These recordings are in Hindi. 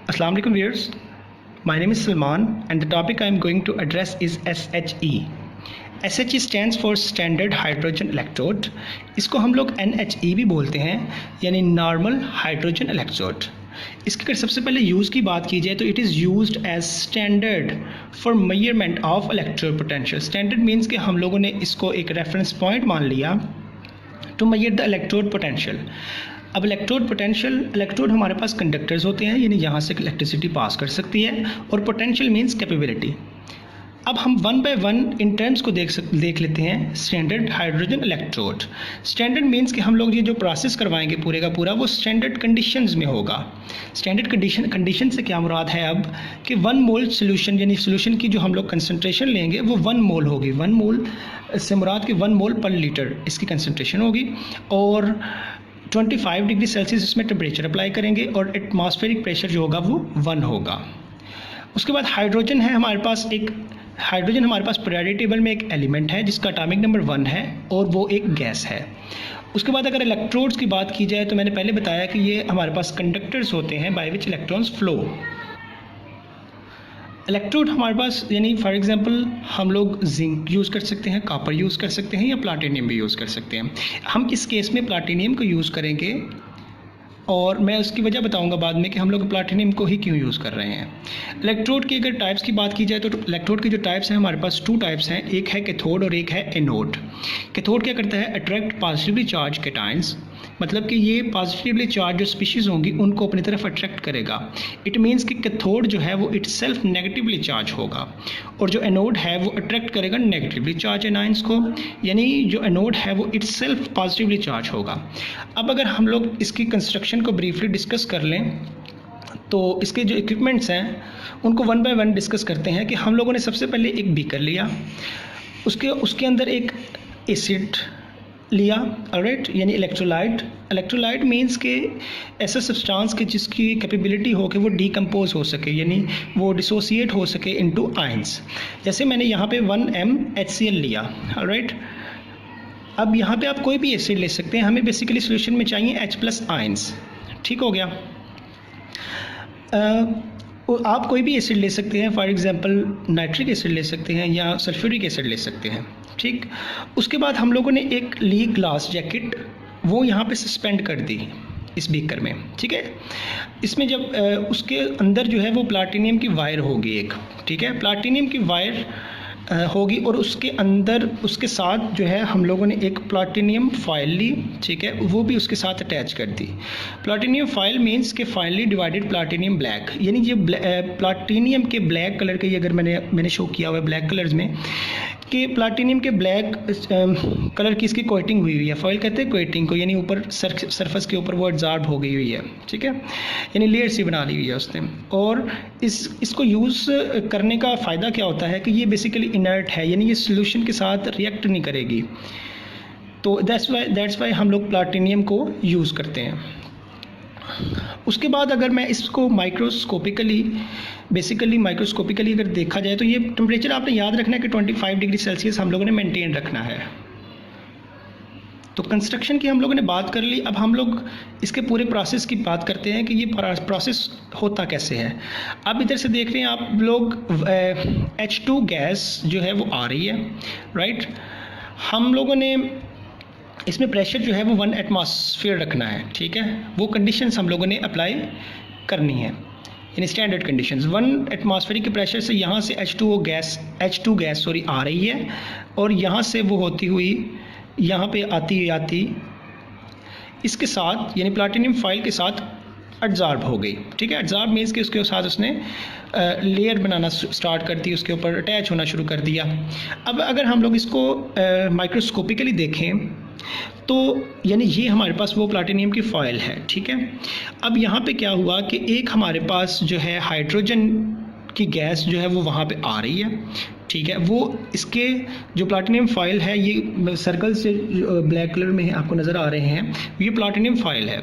Assalamu alaikum viewers. My name is Salman and the topic I am going to address is SHE. SHE stands for Standard Hydrogen Electrode. इसको हम लोग NHE भी बोलते हैं, यानी नॉर्मल हाइड्रोजन इलेक्ट्रोड। इसके अगर सबसे पहले यूज़ की बात की जाए तो it is used as standard for measurement of electrode potential. Standard means कि हम लोगों ने इसको एक रेफरेंस पॉइंट मान लिया to measure the electrode potential. अब इलेक्ट्रोड हमारे पास कंडक्टर्स होते हैं, यानी यहाँ से इलेक्ट्रिसिटी पास कर सकती है, और पोटेंशियल मीन्स कैपेबिलिटी। अब हम one by one in terms को देख लेते हैं। Standard hydrogen electrode, standard means कि हम लोग ये जो प्रोसेस करवाएंगे पूरे का पूरा वो स्टैंडर्ड कंडीशंस में होगा। स्टैंडर्ड कंडीशन से क्या मुराद है अब कि 1 मोल सोल्यूशन, यानी सोल्यूशन की जो हम लोग कंसनट्रेशन लेंगे वो 1 मोल होगी। 1 मोल से मुराद कि 1 मोल पर लीटर इसकी कंसनट्रेशन होगी, और 25 डिग्री सेल्सियस इसमें टेम्परेचर अप्लाई करेंगे, और एटमॉस्फेरिक प्रेशर जो होगा वो 1 होगा। उसके बाद हाइड्रोजन हमारे पास पीरियोडिक टेबल में एक एलिमेंट है जिसका एटॉमिक नंबर 1 है, और वो एक गैस है। उसके बाद अगर इलेक्ट्रोड्स की बात की जाए तो मैंने पहले बताया कि ये हमारे पास कंडक्टर्स होते हैं by which electrons flow. Electrode हमारे पास, यानी फॉर एग्जांपल हम लोग जिंक यूज़ कर सकते हैं, कॉपर यूज़ कर सकते हैं, या प्लाटिनियम भी यूज़ कर सकते हैं। हम इस केस में प्लाटिनियम को यूज़ करेंगे, और मैं उसकी वजह बताऊंगा बाद में कि हम लोग प्लाटिनियम को ही क्यों यूज़ कर रहे हैं। इलेक्ट्रोड की अगर टाइप्स की बात की जाए तो इलेक्ट्रोड की जो टाइप्स हैं हमारे पास 2 टाइप्स हैं, एक है कैथोड और एक है एनोड। कैथोड क्या करता है? अट्रैक्ट पॉजिटिवली चार्ज कैटायंस, मतलब कि ये पॉजिटिवली चार्ज जो स्पीशीज़ होंगी उनको अपनी तरफ अट्रैक्ट करेगा। इट मीन्स कि कैथोड जो है वो इटसेल्फ नेगेटिवली चार्ज होगा, और जो एनोड है वो अट्रैक्ट करेगा नेगेटिवली चार्ज एनायंस को, यानी जो एनोड है वो इटसेल्फ पॉजिटिवली चार्ज होगा। अब अगर हम लोग इसकी कंस्ट्रक्शन को ब्रीफली डिस्कस कर लें तो इसके जो इक्विपमेंट्स हैं उनको 1 बाय 1 डिस्कस करते हैं। कि हम लोगों ने सबसे पहले एक बीकर लिया, उसके अंदर एक एसिड लिया, ऑलराइट, यानी इलेक्ट्रोलाइट मीन्स के ऐसा सब्सटेंस के जिसकी कैपेबिलिटी हो कि वो डीकम्पोज हो सके, यानी वो डिसोसिएट हो सके इनटू आयंस। जैसे मैंने यहाँ पे 1m HCl लिया, ऑलराइट। अब यहाँ पे आप कोई भी एसिड ले सकते हैं, हमें बेसिकली सोल्यूशन में चाहिए H+ आयंस, ठीक हो गया। आप कोई भी एसिड ले सकते हैं, फॉर एग्जांपल नाइट्रिक एसिड ले सकते हैं या सल्फ्यूरिक एसिड ले सकते हैं, ठीक। उसके बाद हम लोगों ने एक ली ग्लास जैकेट, वो यहाँ पे सस्पेंड कर दी इस बीकर में, ठीक है। इसमें जब उसके अंदर जो है वो प्लाटिनियम की वायर होगी एक, ठीक है, प्लाटिनियम की वायर होगी, और उसके अंदर उसके साथ जो है हम लोगों ने एक प्लाटिनियम फॉयल ली, ठीक है, वो भी उसके साथ अटैच कर दी। प्लाटिनियम फॉयल मीन्स के फाइनली डिवाइडेड प्लाटिनियम ब्लैक, यानी ये प्लाटिनियम के ब्लैक कलर के, ये अगर मैंने शो किया हुआ है ब्लैक कलर्स में कि प्लाटिनियम के ब्लैक कलर की इसकी कोटिंग हुई हुई है। फॉयल कहते हैं कोटिंग को, यानी ऊपर सरफेस के ऊपर वो एब्जॉर्ब हो गई हुई है, ठीक है, यानी लेयर सी बना ली हुई है उसने। और इसको यूज़ करने का फ़ायदा क्या होता है कि ये बेसिकली इनर्ट है, यानी ये सोल्यूशन के साथ रिएक्ट नहीं करेगी, तो दैट्स वाई हम लोग प्लाटिनियम को यूज़ करते हैं। उसके बाद अगर मैं इसको माइक्रोस्कोपिकली अगर देखा जाए तो ये टेम्परेचर आपने याद रखना है कि 25 डिग्री सेल्सियस हम लोगों ने मेंटेन रखना है। तो कंस्ट्रक्शन की हम लोगों ने बात कर ली, अब हम लोग इसके पूरे प्रोसेस की बात करते हैं कि ये प्रोसेस होता कैसे है। अब इधर से देख रहे हैं आप लोग H2 गैस जो है वो आ रही है, राइट। हम लोगों ने इसमें प्रेशर जो है वो 1 एटमॉस्फेयर रखना है, ठीक है, वो कंडीशंस हम लोगों ने अप्लाई करनी है, यानी स्टैंडर्ड कंडीशंस। 1 एटमॉस्फेरिक के प्रेशर से यहाँ से H2 गैस आ रही है, और यहाँ से वो होती हुई यहाँ पे आती इसके साथ, यानी प्लाटिनियम फॉयल के साथ एब्जॉर्ब हो गई, ठीक है। एब्जॉर्ब मीन्स कि उसके साथ उसने लेयर बनाना स्टार्ट कर दी, उसके ऊपर अटैच होना शुरू कर दिया। अब अगर हम लोग इसको माइक्रोस्कोपिकली देखें तो यानी ये हमारे पास वो प्लाटिनियम की फॉयल है, ठीक है। अब यहाँ पे क्या हुआ कि एक हमारे पास जो है हाइड्रोजन की गैस जो है वो वहाँ पे आ रही है, ठीक है। वो इसके जो प्लाटिनियम फॉयल है, ये सर्कल से ब्लैक कलर में आपको नज़र आ रहे हैं, ये प्लाटिनियम फॉयल है।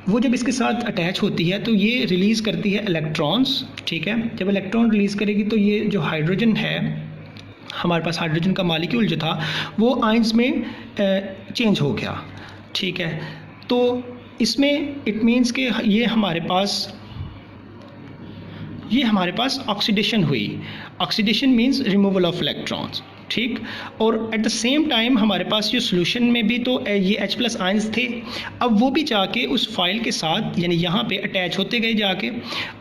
वो जब इसके साथ अटैच होती है तो ये रिलीज़ करती है इलेक्ट्रॉन्स, ठीक है। जब इलेक्ट्रॉन रिलीज़ करेगी तो ये जो हाइड्रोजन है, हमारे पास हाइड्रोजन का मॉलिक्यूल जो था वो आयंस में चेंज हो गया, ठीक है। तो इसमें इट मीन्स कि ये हमारे पास ये हमारे पास ऑक्सीडेशन हुई। Oxidation means removal of electrons, ठीक। और एट द सेम टाइम हमारे पास ये सोल्यूशन में भी तो ये H+ आयंस थे, अब वो भी जाके उस फाइल के साथ यानी यहाँ पे अटैच होते गए जाके,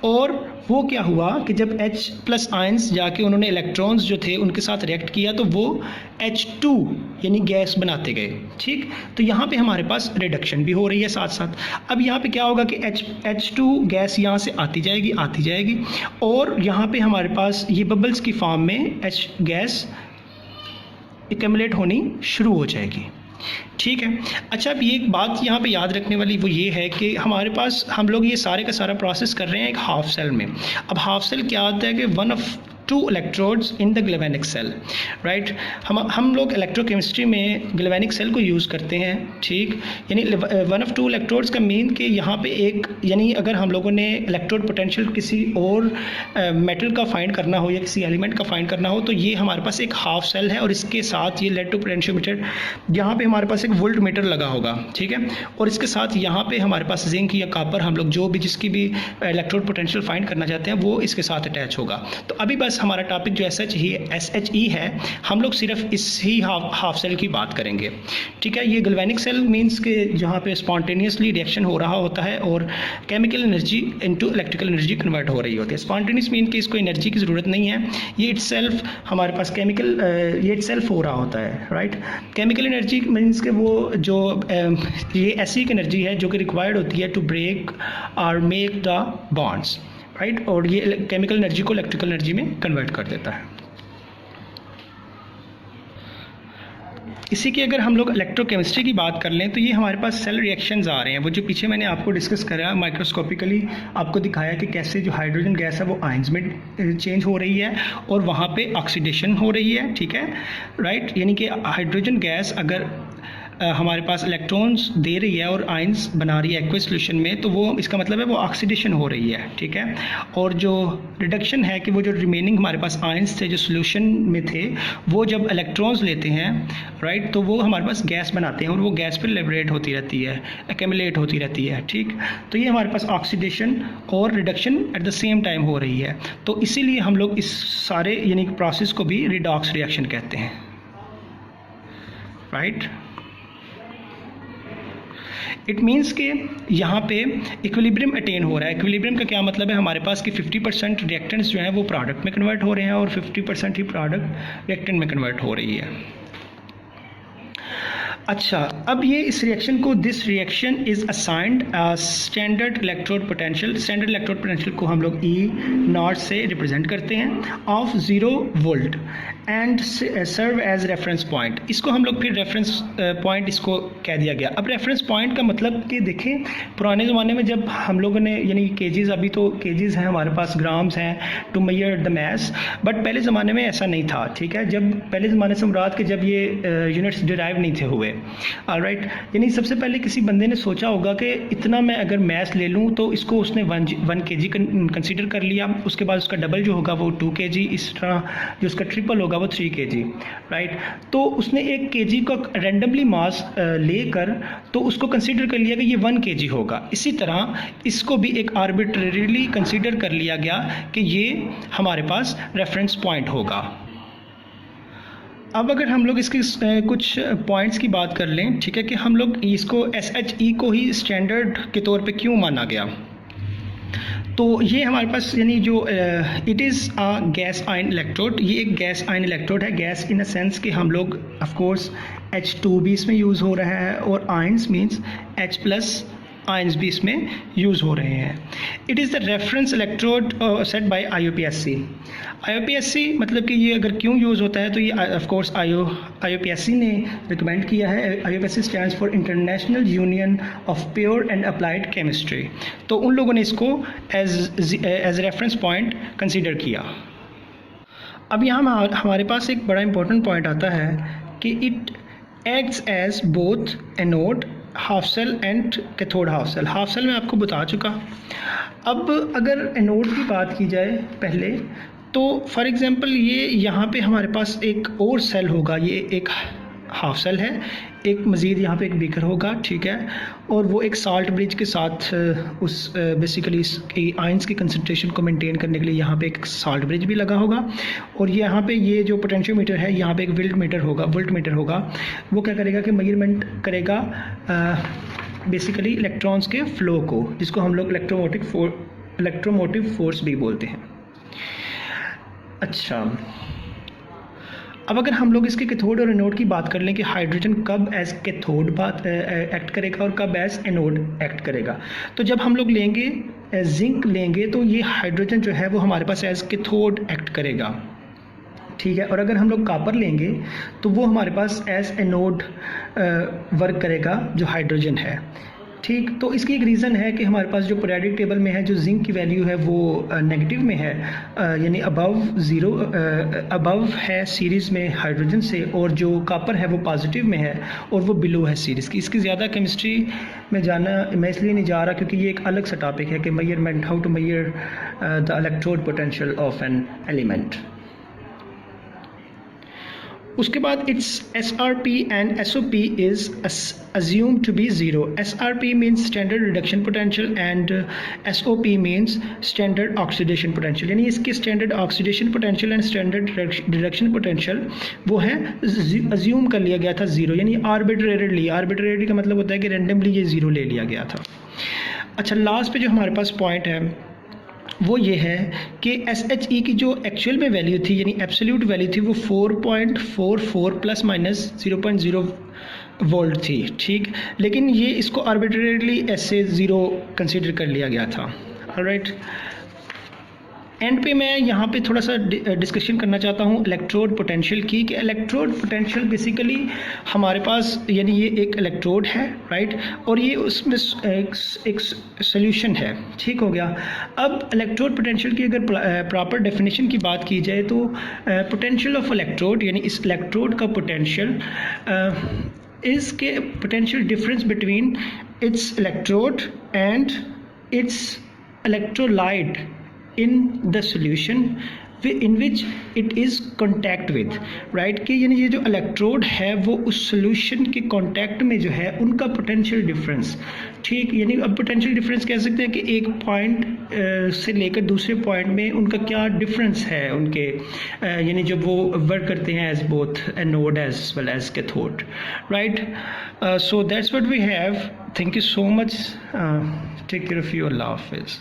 और वो क्या हुआ कि जब H+ आयंस जाके उन्होंने इलेक्ट्रॉन्स जो थे उनके साथ रिएक्ट किया तो वो H2 यानी गैस बनाते गए, ठीक। तो यहाँ पे हमारे पास रिडक्शन भी हो रही है साथ साथ। अब यहाँ पे क्या होगा कि H2 गैस यहाँ से आती जाएगी और यहाँ पे हमारे पास ये बबल्स की फॉर्म में H गैस एक्यूमुलेट होनी शुरू हो जाएगी, ठीक है। अच्छा, अब ये एक बात यहाँ पे याद रखने वाली वो ये है कि हमारे पास हम लोग ये सारे का सारा प्रोसेस कर रहे हैं एक हाफ सेल में। अब हाफ सेल क्या होता है कि 1 of 2 electrodes in the galvanic cell, right. हम लोग इलेक्ट्रोकेमिस्ट्री में ग्लैवेनिक सेल को यूज़ करते हैं, ठीक। यानी 1 of 2 इलेक्ट्रोड्स का मीन कि यहाँ पे एक यानी अगर हम लोगों ने इलेक्ट्रोड पोटेंशियल किसी और मेटल का फाइंड करना हो या किसी एलिमेंट का फाइंड करना हो तो ये हमारे पास एक हाफ सेल है और इसके साथ ये लेड टू पोटेंशियोमीटर, यहाँ पे हमारे पास एक वोल्ट मीटर लगा होगा, ठीक है। और इसके साथ यहाँ पे हमारे पास जिंक या कॉपर, हम लोग जो भी जिसकी भी इलेक्ट्रोड पोटेंशियल फाइंड करना चाहते हैं वो इसके साथ अटैच होगा। तो अभी बस हमारा टॉपिक जो SHE है, हम लोग सिर्फ इस ही हाफ सेल की बात करेंगे, ठीक है। ये गैल्वेनिक सेल मींस के जहाँ पे स्पॉन्टेनियसली रिएक्शन हो रहा होता है और chemical energy into electrical energy convert हो रही होती है। स्पॉन्टेनियस मीन कि इसको एनर्जी की ज़रूरत नहीं है, ये इटसेल्फ हमारे पास ये इटसेल्फ हो रहा होता है, राइट। केमिकल एनर्जी मीन्स के वो जो ये ऐसी एनर्जी है जो कि रिक्वायर्ड होती है टू ब्रेक और मेक द बॉन्ड्स, राइट। और ये केमिकल एनर्जी को इलेक्ट्रिकल एनर्जी में कन्वर्ट कर देता है। इसी की अगर हम लोग इलेक्ट्रोकेमिस्ट्री की बात कर लें तो ये हमारे पास सेल रिएक्शंस आ रहे हैं। वो जो पीछे मैंने आपको डिस्कस करा माइक्रोस्कोपिकली आपको दिखाया कि कैसे जो हाइड्रोजन गैस है वो आयंस में चेंज हो रही है और वहाँ पे ऑक्सीडेशन हो रही है, ठीक है, राइट। यानी कि हाइड्रोजन गैस अगर हमारे पास इलेक्ट्रॉन्स दे रही है और आयंस बना रही है एक्वस सॉल्यूशन में तो वो इसका मतलब है वो ऑक्सीडेशन हो रही है, ठीक है। और जो रिडक्शन है कि वो जो रिमेनिंग हमारे पास आयंस थे जो सॉल्यूशन में थे वो जब इलेक्ट्रॉन्स लेते हैं, राइट, तो वो हमारे पास गैस बनाते हैं और वो गैस पर लिबरेट होती रहती है, एक्यूमुलेट होती रहती है, ठीक। तो ये हमारे पास ऑक्सीडेशन और reduction at the same time हो रही है। तो इसीलिए हम लोग इस सारे यानी प्रोसेस को भी रिडॉक्स रिएक्शन कहते हैं, राइट। इट मीन्स के यहाँ पे इक्विलिब्रियम अटेन हो रहा है। इक्विलिब्रियम का क्या मतलब है, हमारे पास कि 50% रिएक्टेंट्स जो हैं वो प्रोडक्ट में कन्वर्ट हो रहे हैं और 50% ही प्रोडक्ट रिएक्टेंट में कन्वर्ट हो रही है। अच्छा, अब ये इस रिएक्शन को this reaction is assigned standard electrode potential. Standard electrode potential को हम लोग E0 से रिप्रेजेंट करते हैं of 0 volt and serve as reference point. इसको हम लोग फिर रेफरेंस पॉइंट इसको कह दिया गया। अब रेफरेंस पॉइंट का मतलब कि देखें पुराने ज़माने में जब हम लोगों ने यानी केजीज, अभी तो केजीज हैं हमारे पास, ग्राम्स हैं to measure the mass, but पहले ज़माने में ऐसा नहीं था, ठीक है। जब पहले ज़माने से मुराद के जब ये यूनिट्स डिराइव नहीं थे हुए, ऑलराइट। यानी सबसे पहले किसी बंदे ने सोचा होगा कि इतना मैं अगर मैस ले लूँ तो इसको उसने 1 kg कंसीडर कर लिया, उसके बाद उसका डबल जो होगा वो 2 kg, इस तरह जो उसका ट्रिपल होगा वो 3 kg, राइट। तो उसने 1 kg का रैंडमली मास लेकर तो उसको कंसीडर कर लिया कि ये 1 kg होगा। इसी तरह इसको भी एक आर्बिट्रेरीली कंसीडर कर लिया गया कि ये हमारे पास रेफरेंस पॉइंट होगा। अब अगर हम लोग इसके कुछ पॉइंट्स की बात कर लें, ठीक है, कि हम लोग इसको SHE को ही स्टैंडर्ड के तौर पे क्यों माना गया, तो ये हमारे पास यानी जो it is a gas ion electrode, ये एक गैस आयन इलेक्ट्रोड है। गैस इन अ सेंस कि हम लोग ऑफ कोर्स H2 भी इसमें यूज़ हो रहा है और आयंस मींस H+ आयंस भी इसमें यूज़ हो रहे हैं। It is the reference electrode set by IUPAC। IUPAC मतलब कि ये अगर क्यों यूज़ होता है तो ये ऑफ कोर्स IUPAC ने रिकमेंड किया है। IUPAC stands for international union of pure and applied chemistry. तो उन लोगों ने इसको एज रेफरेंस पॉइंट कंसीडर किया। अब यहाँ हमारे पास एक बड़ा इंपॉर्टेंट पॉइंट आता है कि it acts as both anode half cell and cathode half cell. Half cell मैं आपको बता चुका। अब अगर एनोड की बात की जाए पहले तो फॉर एग्जांपल ये यहाँ पे हमारे पास एक और सेल होगा, ये एक हाफ सेल है, एक मज़ीद यहाँ पे एक बीकर होगा, ठीक है, और वो एक साल्ट ब्रिज के साथ उस बेसिकली इसकी आयंस की कंसनट्रेशन को मेंटेन करने के लिए यहाँ पे एक साल्ट ब्रिज भी लगा होगा। और यहाँ पे ये जो पोटेंशियोमीटर है, यहाँ पे एक वोल्ट मीटर होगा। वो क्या करेगा कि मेजरमेंट करेगा बेसिकली इलेक्ट्रॉन्स के फ़्लो को, जिसको हम लोग इलेक्ट्रोमोटिव फोर्स भी बोलते हैं। अच्छा, अब अगर हम लोग इसके कैथोड और एनोड की बात कर लें कि हाइड्रोजन कब एज कैथोड एक्ट करेगा और कब एज एनोड एक्ट करेगा, तो जब हम लोग लेंगे जिंक लेंगे तो ये हाइड्रोजन जो है वो हमारे पास एज कैथोड एक्ट करेगा, ठीक है। और अगर हम लोग कॉपर लेंगे तो वो हमारे पास एज एनोड वर्क करेगा, जो हाइड्रोजन है, ठीक। तो इसकी एक रीज़न है कि हमारे पास जो पीरियोडिक टेबल में है जो जिंक की वैल्यू है वो नेगेटिव में है, यानी अबव ज़ीरो, अबव है सीरीज़ में हाइड्रोजन से, और जो कॉपर है वो पॉजिटिव में है और वो बिलो है सीरीज़ की। इसकी ज़्यादा केमिस्ट्री में जाना मैं इसलिए नहीं जा रहा क्योंकि ये एक अलग सा टॉपिक है कि measurement, how to measure the electrode potential of an element. उसके बाद it's SRP and SOP is assumed to be zero. SRP means standard reduction potential and SOP means standard oxidation potential, यानी इसके standard oxidation potential and standard reduction potential वो है assume कर लिया गया था ज़ीरो, यानी arbitrarily का मतलब होता है कि randomly ये ज़ीरो ले लिया गया था। अच्छा, लास्ट पे जो हमारे पास पॉइंट है वो ये है कि SHE की जो एक्चुअल में वैल्यू थी, यानी एब्सोल्यूट वैल्यू थी, वो 4.44 प्लस माइनस 0.0 वोल्ट थी, ठीक। लेकिन ये इसको आर्बिट्रेरली ऐसे ज़ीरो कंसीडर कर लिया गया था। ऑलराइट, एंड पे मैं यहाँ पे थोड़ा सा डिस्कशन करना चाहता हूँ इलेक्ट्रोड पोटेंशियल की, कि इलेक्ट्रोड पोटेंशियल बेसिकली हमारे पास, यानी ये एक इलेक्ट्रोड है, राइट, और ये उसमें एक सोल्यूशन है, ठीक हो गया। अब इलेक्ट्रोड पोटेंशियल की अगर प्रॉपर डेफिनेशन की बात की जाए तो पोटेंशियल ऑफ इलेक्ट्रोड, यानी इस इलेक्ट्रोड का पोटेंशियल इज़ के potential difference between its electrode and it's electrolyte in the solution in which it is contact with, right, कि यानी ये जो इलेक्ट्रोड है वो उस सॉल्यूशन के कांटेक्ट में जो है उनका पोटेंशियल डिफरेंस, ठीक। यानी अब पोटेंशियल डिफरेंस कह सकते हैं कि एक पॉइंट से लेकर दूसरे पॉइंट में उनका क्या डिफरेंस है उनके, यानी जब वो वर्क करते हैं as both anode as well as cathode, right. So that's what we have. Thank you so much, take care of you, Allah हाफिज़।